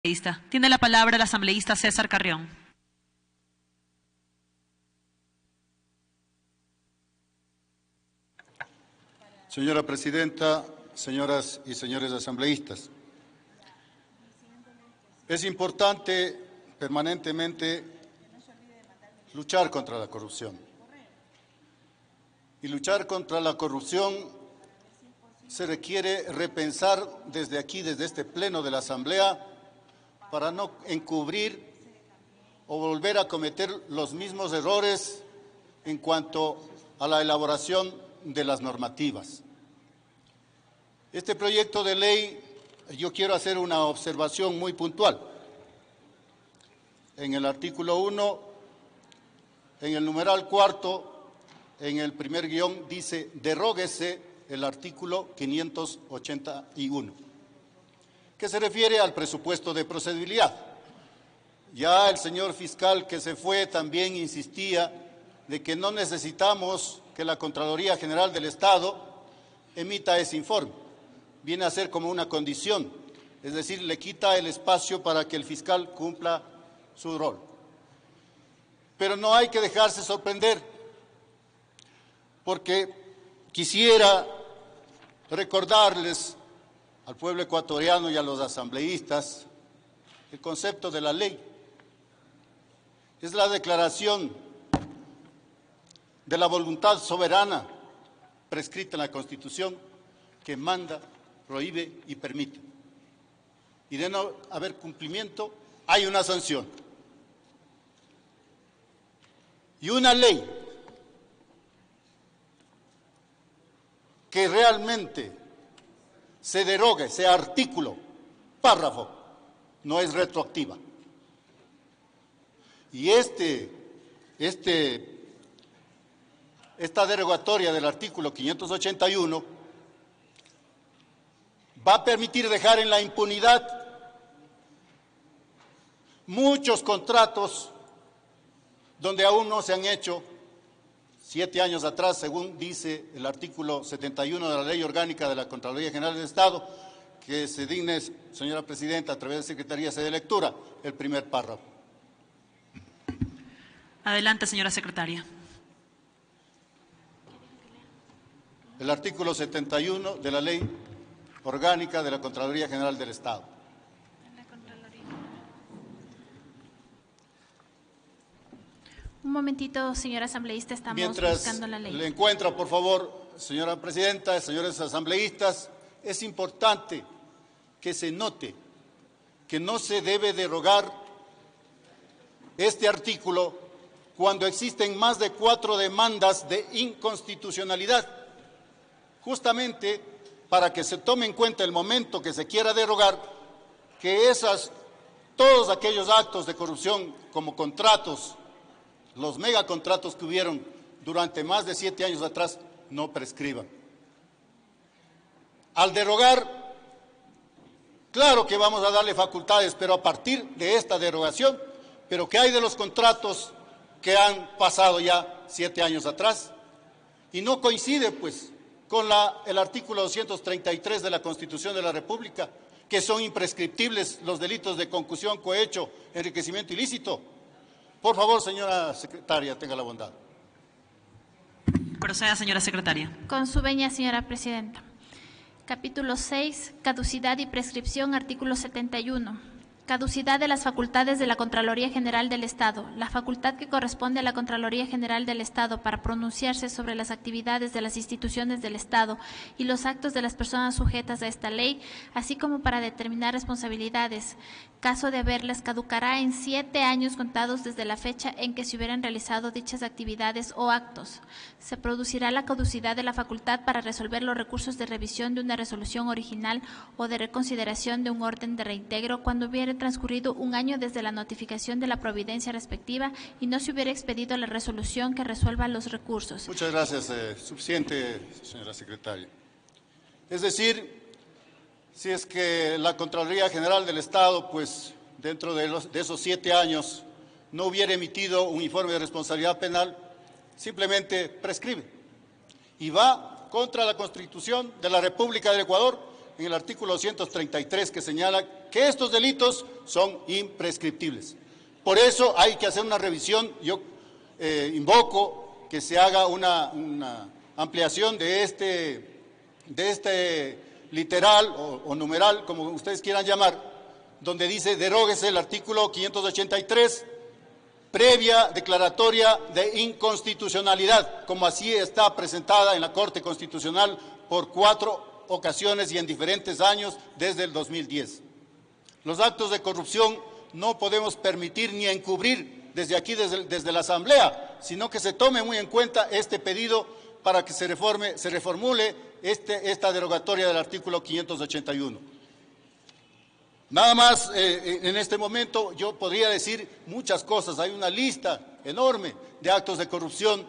Tiene la palabra el asambleísta César Carrión. Señora Presidenta, señoras y señores asambleístas, es importante permanentemente luchar contra la corrupción. Y luchar contra la corrupción se requiere repensar desde aquí, desde este pleno de la Asamblea, para no encubrir o volver a cometer los mismos errores en cuanto a la elaboración de las normativas. Este proyecto de ley, yo quiero hacer una observación muy puntual. En el artículo 1, en el numeral 4, en el primer guión dice: deróguese el artículo 581, que se refiere al presupuesto de procedibilidad. Ya el señor fiscal que se fue también insistía de que no necesitamos que la Contraloría General del Estado emita ese informe. Viene a ser como una condición, es decir, le quita el espacio para que el fiscal cumpla su rol. Pero no hay que dejarse sorprender, porque quisiera recordarles al pueblo ecuatoriano y a los asambleístas el concepto de la ley. Es la declaración de la voluntad soberana prescrita en la Constitución que manda, prohíbe y permite. Y de no haber cumplimiento, hay una sanción. Y una ley que realmente se derogue, sea artículo, párrafo, no es retroactiva. Y esta derogatoria del artículo 581 va a permitir dejar en la impunidad muchos contratos donde aún no se han hecho 7 años atrás, según dice el artículo 71 de la Ley Orgánica de la Contraloría General del Estado, que se digne, señora Presidenta, a través de Secretaría se dé lectura el primer párrafo. Adelante, señora secretaria. El artículo 71 de la Ley Orgánica de la Contraloría General del Estado. Un momentito, señora asambleísta, estamos buscando la ley. Mientras le encuentra, por favor, señora Presidenta, señores asambleístas, es importante que se note que no se debe derogar este artículo cuando existen más de 4 demandas de inconstitucionalidad, justamente para que se tome en cuenta el momento que se quiera derogar, que todos aquellos actos de corrupción como contratos, los megacontratos que hubieron durante más de 7 años atrás, no prescriban. Al derogar, claro que vamos a darle facultades, pero a partir de esta derogación, pero ¿qué hay de los contratos que han pasado ya 7 años atrás? Y no coincide, pues, con el artículo 233 de la Constitución de la República, que son imprescriptibles los delitos de concusión, cohecho, enriquecimiento ilícito. Por favor, señora secretaria, tenga la bondad. Proceda, señora secretaria. Con su venia, señora presidenta. Capítulo 6, caducidad y prescripción, artículo 71. Caducidad de las facultades de la Contraloría General del Estado. La facultad que corresponde a la Contraloría General del Estado para pronunciarse sobre las actividades de las instituciones del Estado y los actos de las personas sujetas a esta ley, así como para determinar responsabilidades, caso de haberlas, caducará en 7 años contados desde la fecha en que se hubieran realizado dichas actividades o actos. Se producirá la caducidad de la facultad para resolver los recursos de revisión de una resolución original o de reconsideración de un orden de reintegro cuando hubiera transcurrido 1 año desde la notificación de la providencia respectiva y no se hubiera expedido la resolución que resuelva los recursos. Muchas gracias. Suficiente, señora secretaria. Es decir, si es que la Contraloría General del Estado, pues, dentro de esos 7 años, no hubiera emitido un informe de responsabilidad penal, simplemente prescribe y va contra la Constitución de la República del Ecuador, en el artículo 233 que señala que estos delitos son imprescriptibles. Por eso hay que hacer una revisión. Yo invoco que se haga una ampliación de este literal o numeral, como ustedes quieran llamar, donde dice deróguese el artículo 583, previa declaratoria de inconstitucionalidad, como así está presentada en la Corte Constitucional por 4 ocasiones y en diferentes años desde el 2010. Los actos de corrupción no podemos permitir ni encubrir desde aquí, desde la Asamblea, sino que se tome muy en cuenta este pedido para que se reformule esta derogatoria del artículo 581. Nada más, en este momento yo podría decir muchas cosas. Hay una lista enorme de actos de corrupción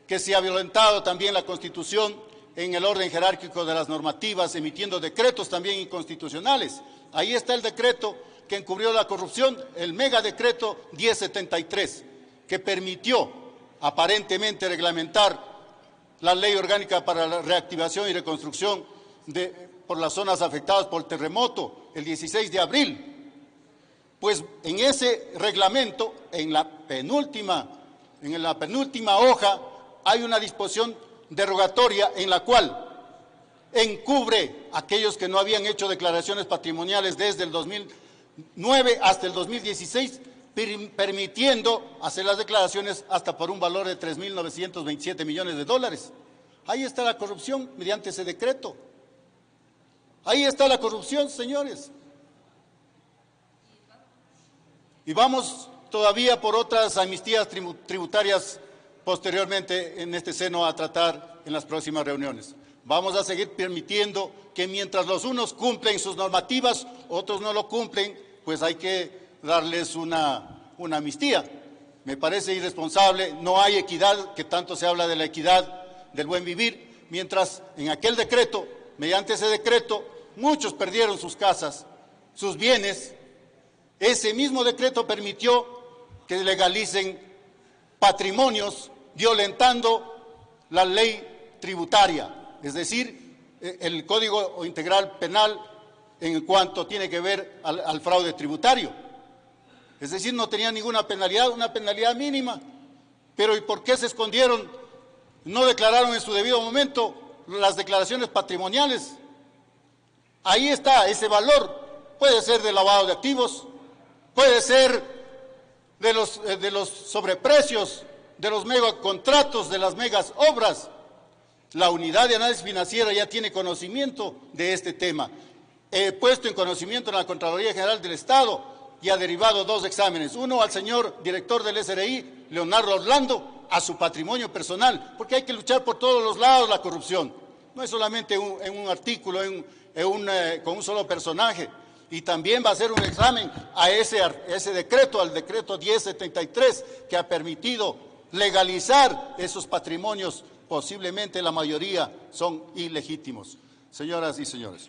que se ha violentado también la Constitución en el orden jerárquico de las normativas, emitiendo decretos también inconstitucionales. Ahí está el decreto que encubrió la corrupción, el megadecreto 1073, que permitió aparentemente reglamentar la Ley Orgánica para la Reactivación y Reconstrucción por las zonas afectadas por el terremoto, el 16 de abril. Pues en ese reglamento, en la penúltima hoja, hay una disposición derogatoria en la cual encubre a aquellos que no habían hecho declaraciones patrimoniales desde el 2009 hasta el 2016, permitiendo hacer las declaraciones hasta por un valor de 3.927 millones de dólares. Ahí está la corrupción mediante ese decreto. Ahí está la corrupción, señores. Y vamos todavía por otras amnistías tributarias posteriormente en este seno a tratar en las próximas reuniones. Vamos a seguir permitiendo que mientras los unos cumplen sus normativas, otros no lo cumplen, pues hay que darles una amnistía. Me parece irresponsable, no hay equidad, que tanto se habla de la equidad, del buen vivir, mientras en aquel decreto, mediante ese decreto, muchos perdieron sus casas, sus bienes. Ese mismo decreto permitió que legalicen patrimonios violentando la ley tributaria, es decir, el Código Integral Penal en cuanto tiene que ver al fraude tributario. Es decir, no tenía ninguna penalidad, una penalidad mínima. Pero ¿y por qué se escondieron? No declararon en su debido momento las declaraciones patrimoniales. Ahí está ese valor. Puede ser de lavado de activos, puede ser de los sobreprecios, de los megacontratos, de las megas obras. La unidad de análisis financiero ya tiene conocimiento de este tema. He puesto en conocimiento en la Contraloría General del Estado y ha derivado 2 exámenes. Uno al señor director del SRI, Leonardo Orlando, a su patrimonio personal, porque hay que luchar por todos los lados la corrupción. No es solamente en un artículo, con un solo personaje. Y también va a hacer un examen a ese decreto, al decreto 1073, que ha permitido legalizar esos patrimonios. Posiblemente la mayoría son ilegítimos. Señoras y señores.